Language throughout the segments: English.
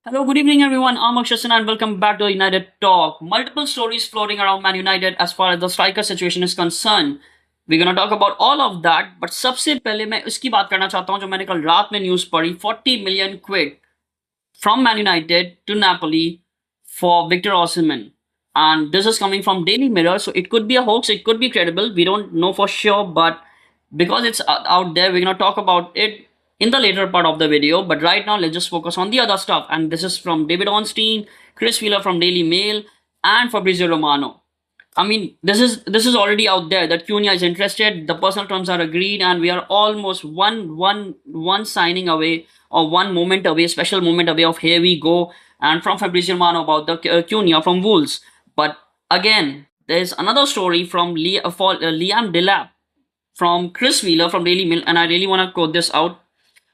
Hello, good evening, everyone. I'm Akshay and welcome back to United Talk. Multiple stories floating around Man United as far as the striker situation is concerned. We're gonna talk about all of that, but सबसे पहले मैं उसकी बात करना चाहता हूँ जो मैंने कल रात में न्यूज़ पढ़ी 40 million quid from Man United to Napoli for Victor Osimhen. And this is coming from Daily Mirror, so it could be a hoax, it could be credible. We don't know for sure, but because it's out there, we're gonna talk about it in the later part of the video. But right now, let's just focus on the other stuff. And this is from David Ornstein, Chris Wheeler from Daily Mail, and Fabrizio Romano. I mean, this is already out there that Cunha is interested. The personal terms are agreed, and we are almost one signing away or one moment away, special moment away of here we go. And from Fabrizio Romano about the Cunha from Wolves. But again, there's another story from Liam Delap from Chris Wheeler from Daily Mail, and I really want to quote this out.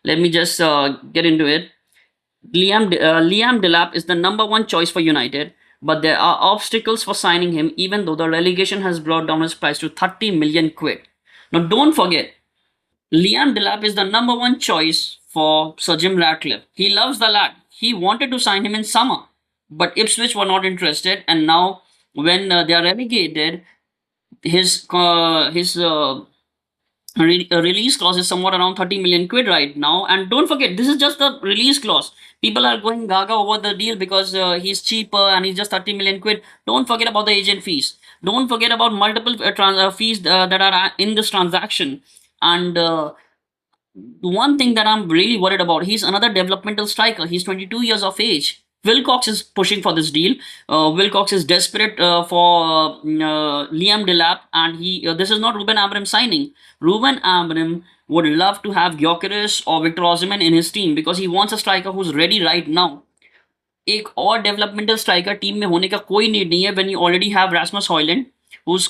Let me just get into it. Liam Delap is the number one choice for United, but there are obstacles for signing him, even though the relegation has brought down his price to 30 million quid. Now, don't forget, Liam Delap is the number one choice for Sir Jim Ratcliffe. He loves the lad. He wanted to sign him in summer, but Ipswich were not interested, and now when they are relegated, his release clause is somewhat around 30 million quid right now. And don't forget, this is just the release clause. People are going gaga over the deal because he's cheaper and he's just 30 million quid. Don't forget about the agent fees. Don't forget about multiple fees that are in this transaction. And one thing that I'm really worried about, he's another developmental striker. He's 22 years of age. Wilcox is pushing for this deal. Wilcox is desperate for Liam Delap, and he. This is not Ruben Amorim signing. Ruben Amorim would love to have Gyökeres or Victor Osimhen in his team because he wants a striker who's ready right now. एक और developmental striker team में होने का कोई need नहीं है when you already have Rasmus Højlund, who's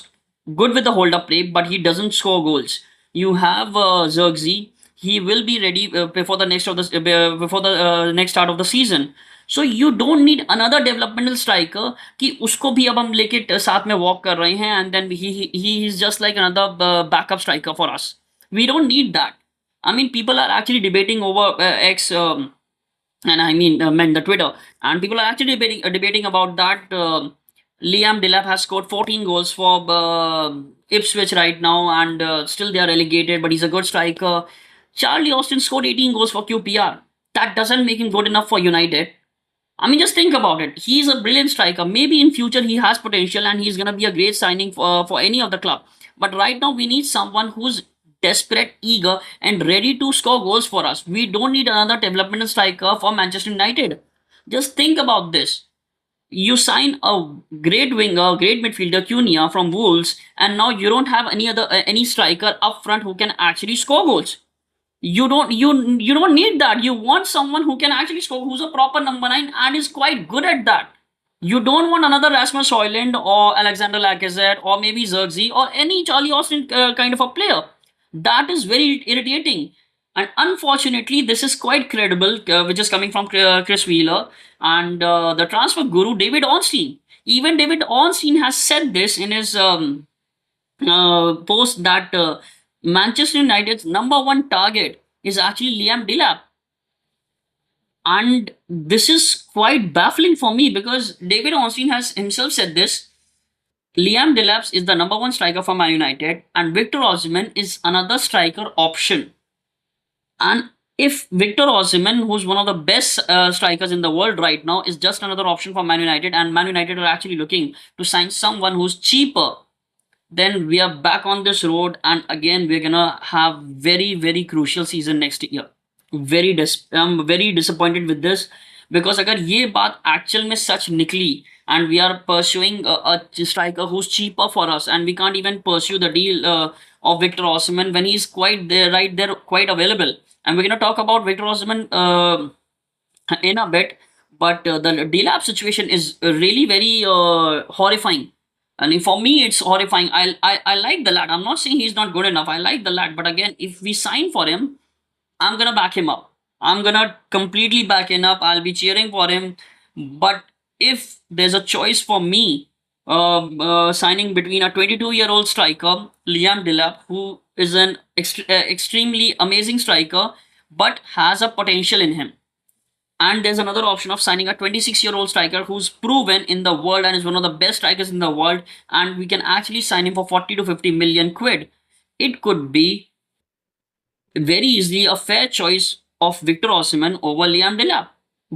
good with the hold up play, but he doesn't score goals. You have Zirkzee. He will be ready before the next start of the season. So you don't need another developmental striker कि उसको भी अब हम लेके साथ में walk कर रहे हैं and then he is just like another backup striker for us. We don't need that. I mean, people are actually debating over X. And I mean the Twitter, and people are actually debating about that. Liam Delap has scored 14 goals for Ipswich right now, and still they are relegated. But he's a good striker. Charlie Austin scored 18 goals for QPR. That doesn't make him good enough for United. I mean, just think about it. He's a brilliant striker. Maybe in future he has potential, and he's gonna be a great signing for any of the club. But right now we need someone who's desperate, eager, and ready to score goals for us. We don't need another developmental striker for Manchester United. Just think about this. You sign a great winger, great midfielder, Cunha from Wolves, and now you don't have any striker up front who can actually score goals. You don't need that. You want someone who can actually score, who's a proper number 9 and is quite good at that. You don't want another Rasmus Højlund or Alexander Lacazette or maybe Zirkzee or any Charlie Austin kind of a player. That is very irritating. And unfortunately, this is quite credible, which is coming from Chris Wheeler and the transfer guru David Ornstein. Even David Ornstein has said this in his post that Manchester United's number one target is actually Liam Delap. And this is quite baffling for me because David Ornstein has himself said this. Liam Delap is the number one striker for Man United, and Victor Osimhen is another striker option. And if Victor Osimhen, who's one of the best strikers in the world right now, is just another option for Man United, and Man United are actually looking to sign someone who's cheaper, then we are back on this road, and again we're gonna have very crucial season next year. I'm very disappointed with this because अगर ये बात actual में सच निकली and we are pursuing a striker who's cheaper for us and we can't even pursue the deal of Victor Osimhen when he's quite there, right there, quite available. And we're gonna talk about Victor Osimhen in a bit, but the Delap situation is really very horrifying. And for me, it's horrifying. I like the lad. I'm not saying he's not good enough. I like the lad, but again, if we sign for him, I'm gonna back him up. I'm gonna completely back him up. I'll be cheering for him. But if there's a choice for me, signing between a 22-year-old striker, Liam Delap, who is an extremely amazing striker, but has a potential in him, And there's another option of signing a 26-year-old striker who's proven in the world and is one of the best strikers in the world, and we can actually sign him for 40 to 50 million quid. It could be very easily a fair choice of Victor Osimhen over Liam Delap.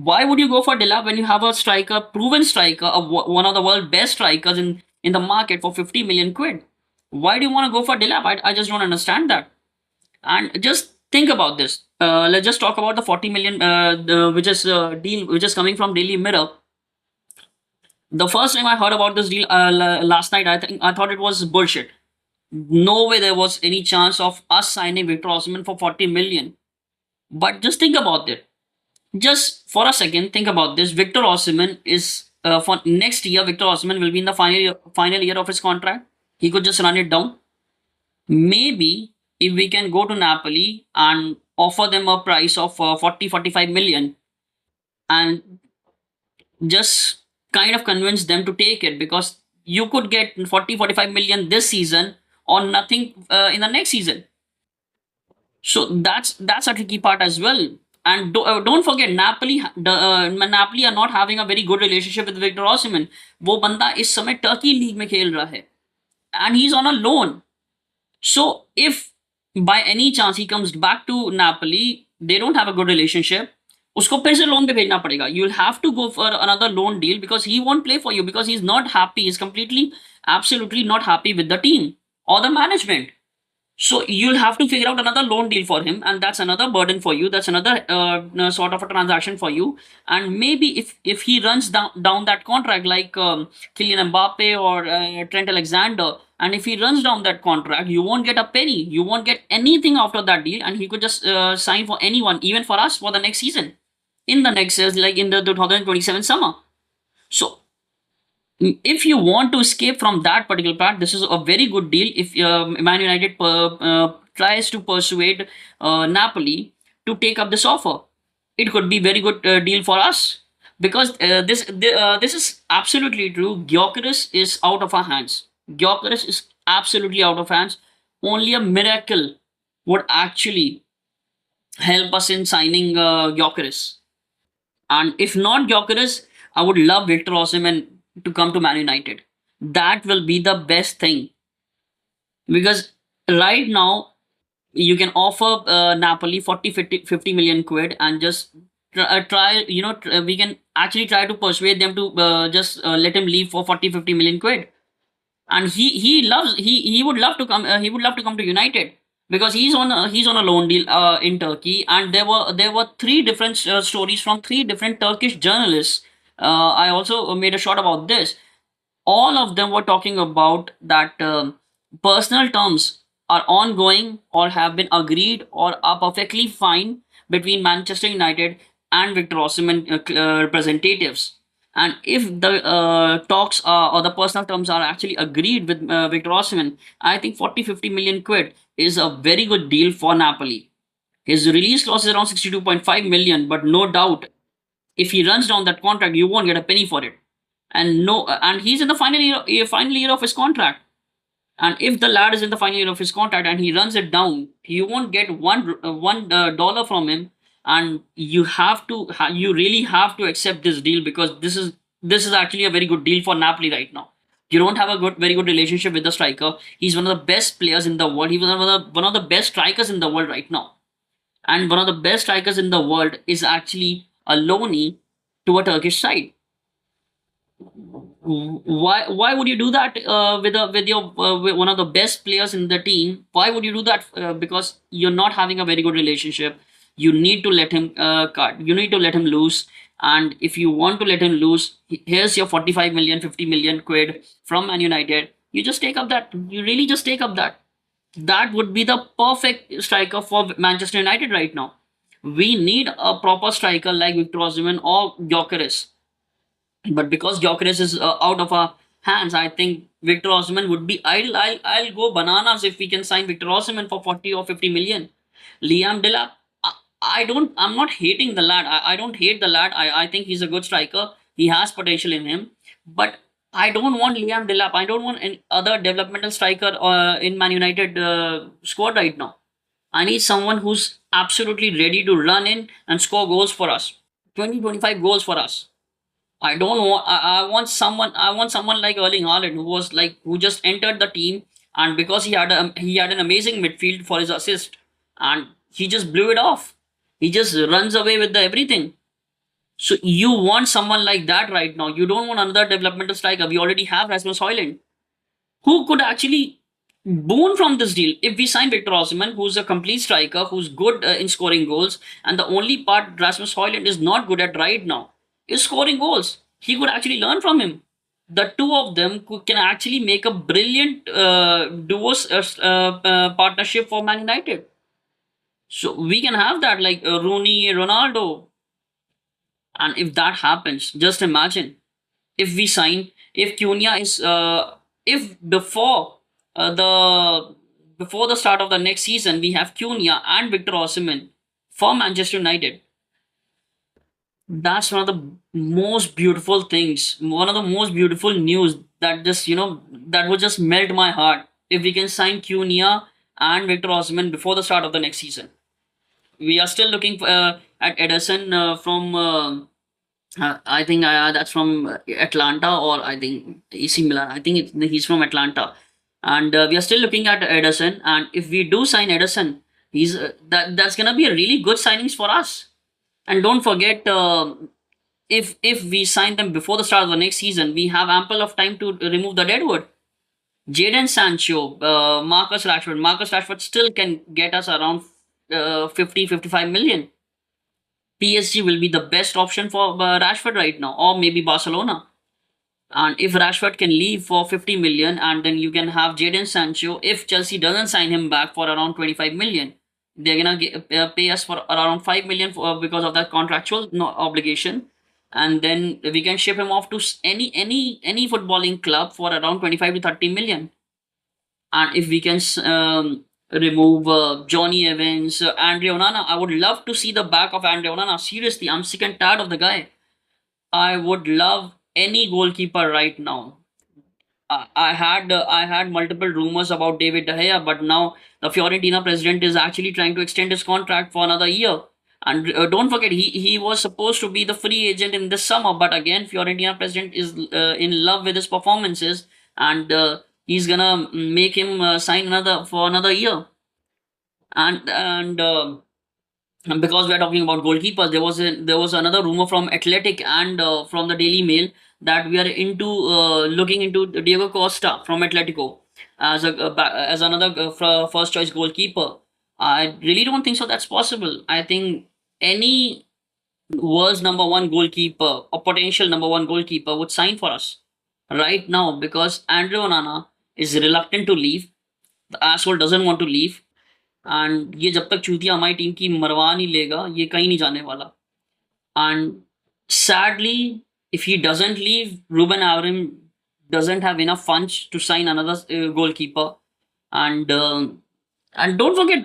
Why would you go for Delap when you have a striker, proven striker, one of the world's best strikers in the market for 50 million quid? Why do you want to go for Delap? I just don't understand that. And just think about this. Let's just talk about the 40 million, which is deal which is coming from Daily Mirror. The first time I heard about this deal last night, I thought it was bullshit. No way there was any chance of us signing Victor Osimhen for 40 million. But just think about it. Just for a second, think about this. Victor Osimhen is for next year. Victor Osimhen will be in the final year of his contract. He could just run it down. Maybe if we can go to Napoli and offer them a price of 40 45 million and just kind of convince them to take it, because you could get 40 45 million this season or nothing in the next season. So that's a tricky part as well. And don't forget, Napoli are not having a very good relationship with Victor Osimhen. वो बंदा इस समय Turkey league में खेल रहा है and he's on a loan. So if by any chance he comes back to Napoli, they don't have a good relationship. उसको फिर से लोन पे भेजना पड़ेगा. You'll have to go for another loan deal because he won't play for you because he's not happy. He's completely, absolutely not happy with the team or the management. So you'll have to figure out another loan deal for him, and that's another burden for you. That's another sort of a transaction for you. And maybe if he runs down that contract like Kylian Mbappe or Trent Alexander, and if he runs down that contract, you won't get a penny. You won't get anything after that deal, and he could just sign for anyone, even for us, for the next season, in the next like in the 2027 summer. So if you want to escape from that particular part, this is a very good deal. If Man United tries to persuade Napoli to take up this offer, it could be very good deal for us because this is absolutely true. Gyökeres is out of our hands. Gyökeres is absolutely out of hands. Only a miracle would actually help us in signing Gyökeres. And if not Gyökeres, I would love Victor Osimhen to come to Man United. That will be the best thing because right now you can offer Napoli 40 50 million quid and just try, we can actually try to persuade them to just let him leave for 40 50 million quid. And he would love to come, he would love to come to United because he's on a loan deal in Turkey. And there were three different stories from three different Turkish journalists. I also made a shot about this. All of them were talking about that personal terms are ongoing or have been agreed or are perfectly fine between Manchester United and Victor Osimhen representatives. And if the talks or the personal terms are actually agreed with Victor Osimhen, I think 40 50 million quid is a very good deal for Napoli. His release clause is around 62.5 million, but no doubt if he runs down that contract, you won't get a penny for it. And no, and he's in the final year of his contract. And if the lad is in the final year of his contract and he runs it down, you won't get $1 from him. And you really have to accept this deal because this is actually a very good deal for Napoli right now. You don't have a very good relationship with the striker. He's one of the best players in the world. He's one of the best strikers in the world right now. And one of the best strikers in the world is actually a loanee to a Turkish side. Why would you do that with one of the best players in the team? Why would you do that? Because you're not having a very good relationship. You need to let him cut. You need to let him loose. And if you want to let him loose, here's your 45 million, 50 million quid from Man United. You just take up that. You really just take up that. That would be the perfect striker for Manchester United right now. We need a proper striker like Victor Osimhen or Gyökeres. But because Gyökeres is out of our hands, I think Victor Osimhen would be idle. I'll go bananas if we can sign Victor Osimhen for 40 or 50 million. Liam Delap, I'm not hating the lad. I don't hate the lad. I think he's a good striker. He has potential in him. But I don't want Liam Delap. I don't want any other developmental striker in Man United squad right now. I need someone who's absolutely ready to run in and score goals for us. 20-25 goals for us. I don't want. I want someone. I want someone like Erling Haaland, who just entered the team, and because he had an amazing midfield for his assist, and he just blew it off. He just runs away with the everything. So you want someone like that right now. You don't want another developmental striker. We already have Rasmus Højlund, who could actually boon from this deal if we sign Victor Osimhen, who's a complete striker, who's good in scoring goals, and the only part Rasmus Højlund is not good at right now is scoring goals. He could actually learn from him. The two of them can actually make a brilliant duos partnership for Man United. So we can have that like Rooney, Ronaldo, and if that happens, just imagine if we sign if Cunha is if before the start of the next season we have Cunha and Victor Osimhen for Manchester United. That's one of the most beautiful things, one of the most beautiful news that just that would just melt my heart if we can sign Cunha and Victor Osimhen before the start of the next season. We are still looking at Ederson from I think that's from Atlanta, or I think AC Milan. I think he's from Atlanta, and we are still looking at Ederson. And if we do sign Ederson, that's gonna be a really good signings for us. And don't forget, if we sign them before the start of the next season, we have ample of time to remove the deadwood. Jadon Sancho, Marcus Rashford. Marcus Rashford still can get us around 50-55 million. PSG will be the best option for Rashford right now, or maybe Barcelona. And if Rashford can leave for 50 million, and then you can have Jadon Sancho, if Chelsea doesn't sign him back for around 25 million, they're gonna pay us for around 5 million because of that contractual no, obligation, and then we can ship him off to any footballing club for around 25 to 30 million. And if we can remove Johnny Evans, Andre Onana, I would love to see the back of Andre Onana. Seriously, I'm sick and tired of the guy. I would love any goalkeeper right now. I had multiple rumors about David De Gea, but now the Fiorentina president is actually trying to extend his contract for another year. And don't forget, he was supposed to be the free agent in this summer, but again, Fiorentina president is in love with his performances, and he's gonna make him sign another for another year. And because we are talking about goalkeepers, there was another rumor from Athletic and from the Daily Mail that we are into looking into Diego Costa from Atletico as another first choice goalkeeper. I really don't think so. That's possible. I think any world's number one goalkeeper or potential number one goalkeeper would sign for us right now because Andre Onana is reluctant to leave. The asshole doesn't want to leave. And ये जब तक चूतिया हमारी team की मरवा नहीं लेगा ये कहीं नहीं जाने वाला. And sadly, if he doesn't leave, Ruben Amorim doesn't have enough funds to sign another goalkeeper. And don't forget,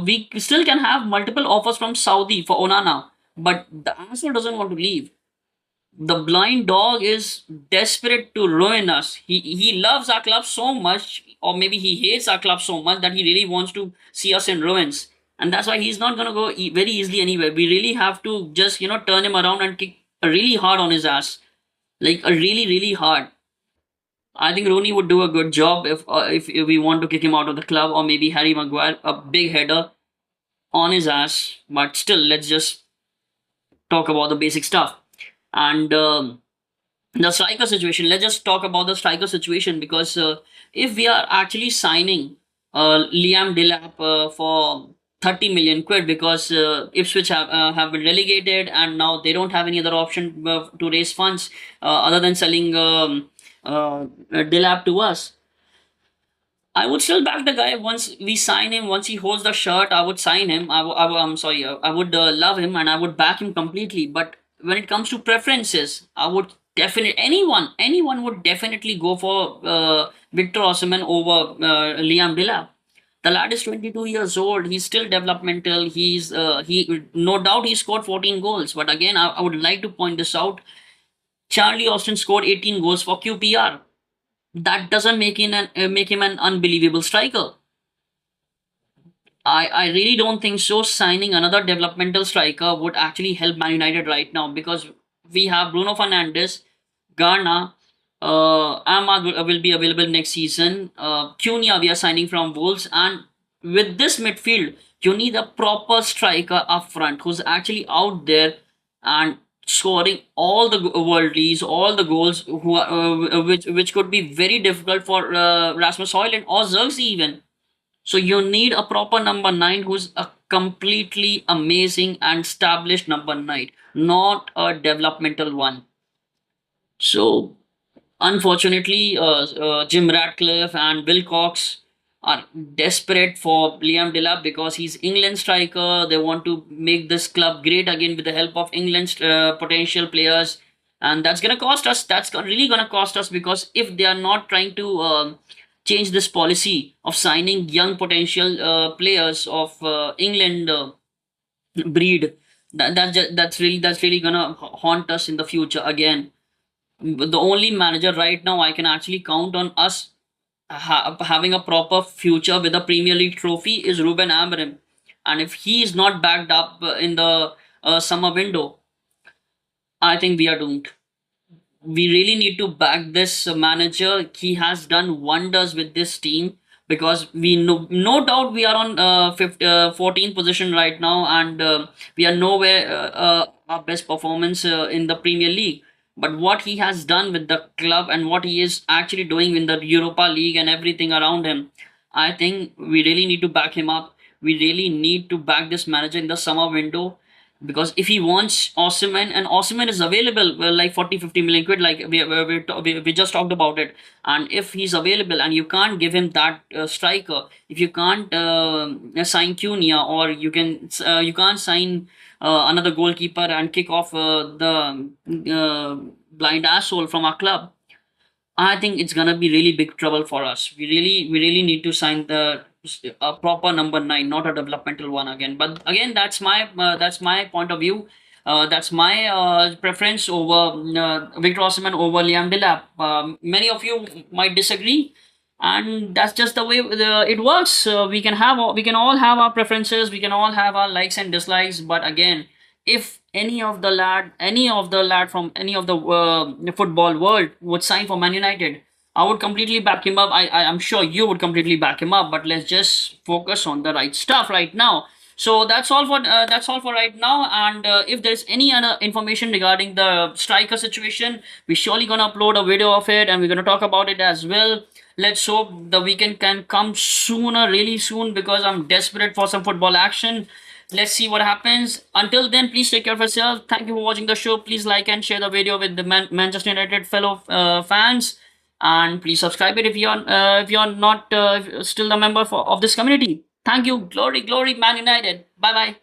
we still can have multiple offers from Saudi for Onana, but the asshole doesn't want to leave. The blind dog is desperate to ruin us. He loves our club so much, or maybe he hates our club so much that he really wants to see us in ruins. And that's why he's not going to go very easily anywhere. We really have to just, turn him around and kick really hard on his ass. Like, a really, really hard. I think Rooney would do a good job if we want to kick him out of the club, or maybe Harry Maguire, a big header on his ass. But still, let's just talk about the basic stuff. And the striker situation, let's just talk about the striker situation because if we are actually signing Liam Delap for 30 million quid because Ipswich have been relegated and now they don't have any other option to raise funds other than selling Delap to us. I would still back the guy once we sign him. Once he holds the shirt, I would sign him. I'm sorry, I would love him and I would back him completely. But when it comes to preferences, I would definitely anyone would definitely go for Victor Osimhen over Liam Delap. The lad is 22 years old. He's still developmental. He no doubt he scored 14 goals. But again, I would like to point this out. Charlie Austin scored 18 goals for QPR. That doesn't make him an unbelievable striker. I really don't think so. Signing another developmental striker would actually help Man United right now because we have Bruno Fernandes, Garna, Ahmad will be available next season. Cunha we are signing from Wolves, and with this midfield, you need a proper striker up front who's actually out there and scoring all the worldies, all the goals, who are, which could be very difficult for Rasmus Højlund or Xerxes even. So you need a proper number nine who's a completely amazing and established number nine, not a developmental one. So unfortunately, Jim Ratcliffe and Bill Cox are desperate for Liam Delap because he's England striker. They want to make this club great again with the help of England's potential players, and that's gonna cost us. Really gonna cost us because if they are not trying to change this policy of signing young potential players of England breed, that's really gonna haunt us in the future again. The only manager right now I can actually count on us having a proper future with a Premier League trophy is Ruben Amorim. And if he is not backed up in the summer window, I think we are doomed. We really need to back this manager. He has done wonders with this team because we know, no doubt, we are on 14th position right now, and we are nowhere our best performance in the Premier League. But what he has done with the club and what he is actually doing in the Europa League and everything around him, I think we really need to back him up. We really need to back this manager in the summer window because if he wants Osimhen and Osimhen is available, well, like 40-50 million quid, like we just talked about it, and if he's available and you can't give him that striker, if you can't sign Cunha, or you can't sign another goalkeeper and kick off the blind asshole from our club, I think it's gonna be really big trouble for us. We really need to sign the a proper number nine, not a developmental one again. But again, that's my point of view. That's my preference over Victor Osimhen over Liam Delap. Many of you might disagree, and that's just the way it works. We can all have our preferences. We can all have our likes and dislikes. But again, if any of the lad from any of the football world would sign for Man United, I would completely back him up. I'm sure you would completely back him up. But let's just focus on the right stuff right now. So that's all for right now. And if there's any other information regarding the striker situation, we're surely gonna upload a video of it, and we're gonna talk about it as well. Let's hope the weekend can come sooner, really soon, because I'm desperate for some football action. Let's see what happens. Until then, please take care of yourself. Thank you for watching the show. Please like and share the video with the Manchester United fellow fans, and please subscribe it if you're not still a member of this community. Thank you. Glory, glory, Man United. Bye bye.